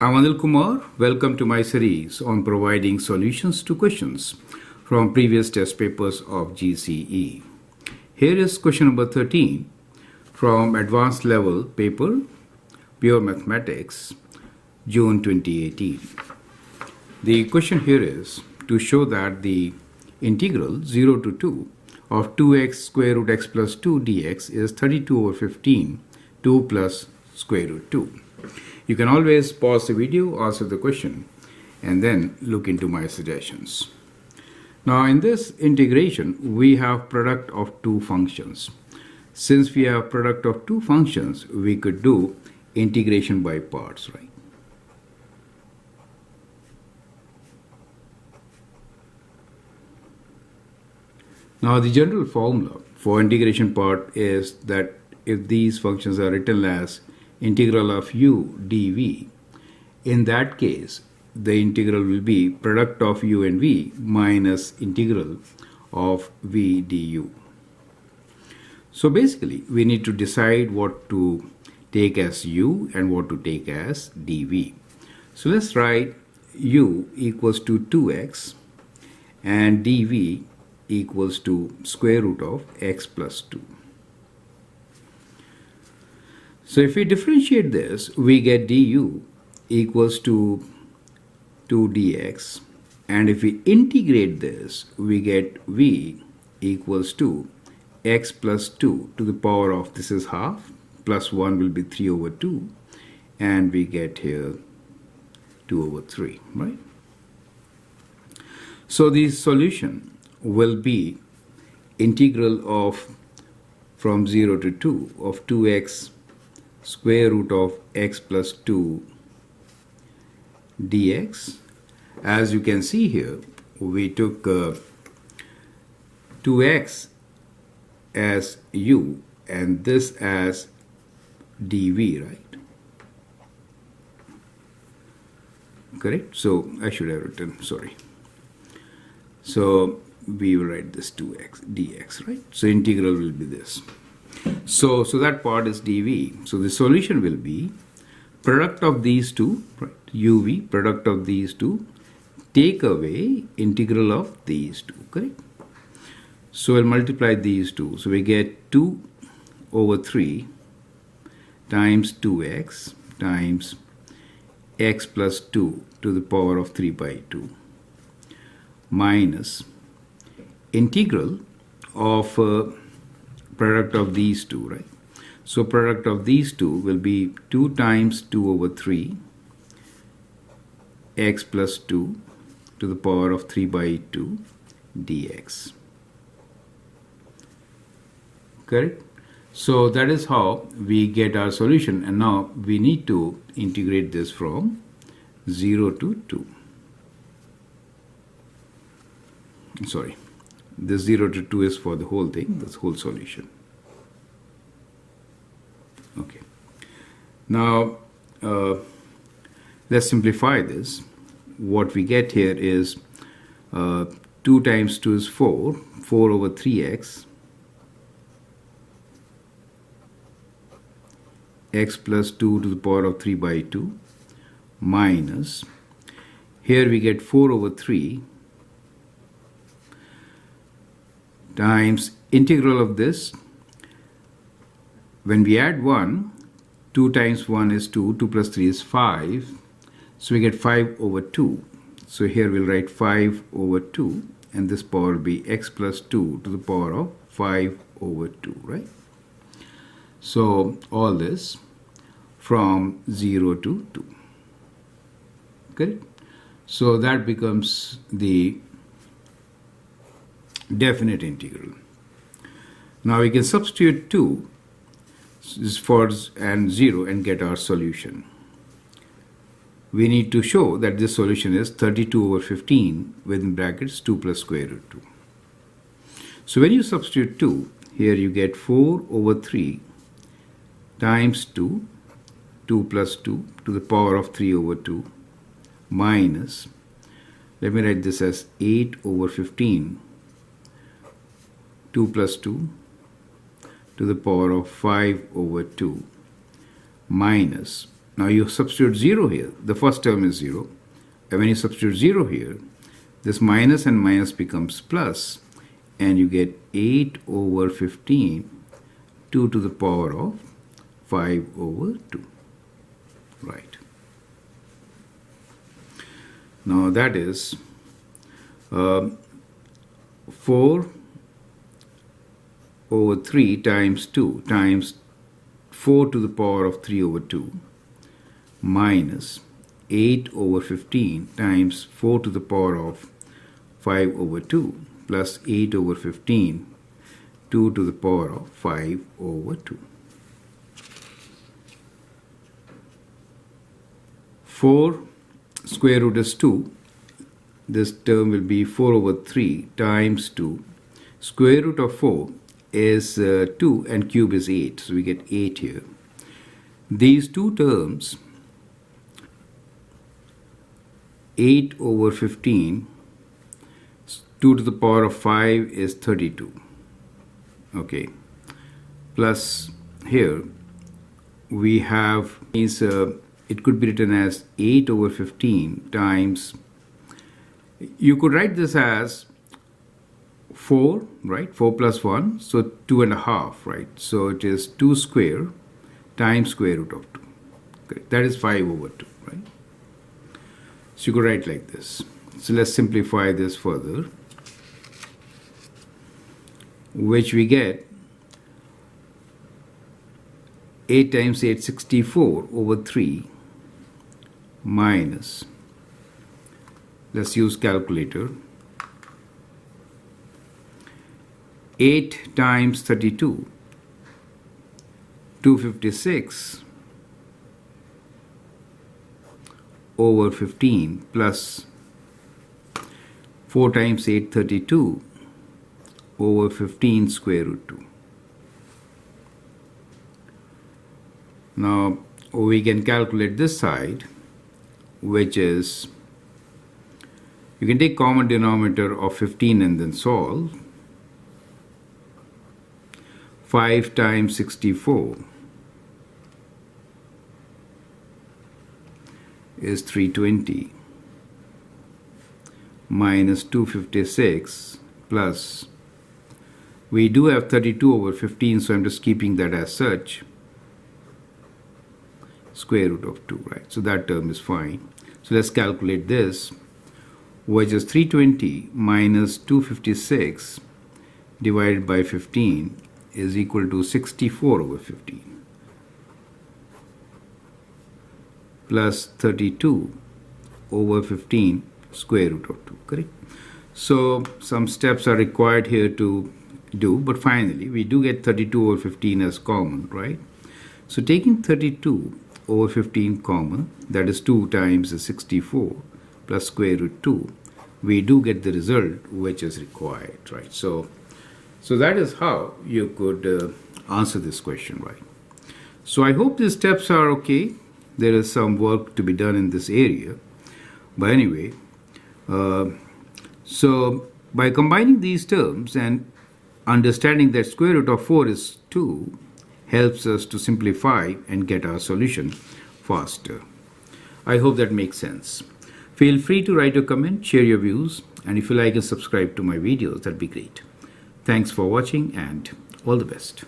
I'm Anil Kumar. Welcome to my series on providing solutions to questions from previous test papers of GCE. Here is question number 13 from Advanced Level Paper, Pure Mathematics, June 2018. The question here is to show that the integral 0 to 2 of 2x square root x plus 2 dx is 32 over 15, 2 plus square root 2. You can always pause the video, answer the question, and then look into my suggestions. Now in this integration, we have product of two functions. Since we have product of two functions, we could do integration by parts, right? Now the general formula for integration part is that if these functions are written as integral of u dv, in that case the integral will be product of u and v minus integral of v du. So basically we need to decide what to take as u and what to take as dv. So let's write u equals to 2x and dv equals to square root of x plus 2. So if we differentiate this, we get du equals to 2 dx, and if we integrate this, we get v equals to x plus 2 to the power of, this is half, plus 1 will be 3 over 2, and we get here 2 over 3, right? So the solution will be integral of from 0 to 2 of 2x square root of x plus 2 dx. As you can see here, we took 2x as u and this as dv, right? Correct? So I should have written, sorry. So we will write this 2x dx, right? So integral will be this. So that part is dv. So the solution will be product of these two, right? uv, product of these two, take away integral of these two, correct? So we'll multiply these two. So we get 2 over 3 times 2x times x plus 2 to the power of 3 by 2 minus integral of product of these two, right? So product of these two will be 2 times 2 over 3 x plus 2 to the power of 3 by 2 dx. Correct? So that is how we get our solution, and now we need to integrate this from 0 to 2. Sorry. This 0 to 2 is for the whole thing, this whole solution. Okay. Now, let's simplify this. What we get here is 2 times 2 is 4, 4 over 3x, x plus 2 to the power of 3 by 2, minus, here we get 4 over 3, times integral of this. When we add 1, 2 times 1 is 2, 2 plus 3 is 5, so we get 5 over 2. So here we'll write 5 over 2, and this power will be x plus 2 to the power of 5 over 2, right? So all this from 0 to 2. Correct? So that becomes the definite integral. Now we can substitute 2 for and 0 and get our solution. We need to show that this solution is 32 over 15 within brackets 2 plus square root 2. So when you substitute 2, here you get 4 over 3 times 2, 2 plus 2 to the power of 3 over 2 minus, let me write this as 8 over 15, 2 plus 2 to the power of 5 over 2 minus Now you substitute 0 here. The first term is 0. And when you substitute 0 here, this minus and minus becomes plus, and you get 8 over 15, 2 to the power of 5 over 2. Right. Now that is 4 over 3 times 2 times 4 to the power of 3 over 2 minus 8 over 15 times 4 to the power of 5 over 2 plus 8 over 15, 2 to the power of 5 over 2. 4 square root is 2. This term will be 4 over 3 times 2. Square root of 4 is 2 and cube is 8. So we get 8 here. These two terms, 8 over 15, 2 to the power of 5 is 32. Okay. Plus here we have it could be written as 8 over 15 times, you could write this as 4, right? 4 plus 1, so 2.5, right? So it is 2 square times square root of 2. Okay. That is 5 over 2, right? So you could write like this. So let's simplify this further, which we get 8 times 8, 64 over 3 minus, let's use calculator, 8 times 32, 256 over 15 plus 4 times 8, 32 over 15 square root 2. Now we can calculate this side, which is, you can take common denominator of 15 and then solve. 5 times 64 is 320 minus 256 plus, we do have 32 over 15, so I'm just keeping that as such, square root of 2, right? So that term is fine. So let's calculate this, which is 320 minus 256 divided by 15 is equal to 64 over 15 plus 32 over 15 square root of 2, correct? So some steps are required here to do, but finally we do get 32 over 15 as common, right? So taking 32 over 15 common, that is 2 times the 64 plus square root 2, we do get the result which is required, right? So that is how you could answer this question, right? So I hope these steps are okay. There is some work to be done in this area, but anyway, so by combining these terms and understanding that square root of 4 is 2 helps us to simplify and get our solution faster. I hope that makes sense. Feel free to write a comment, share your views, and if you like and subscribe to my videos, that'd be great. Thanks for watching and all the best.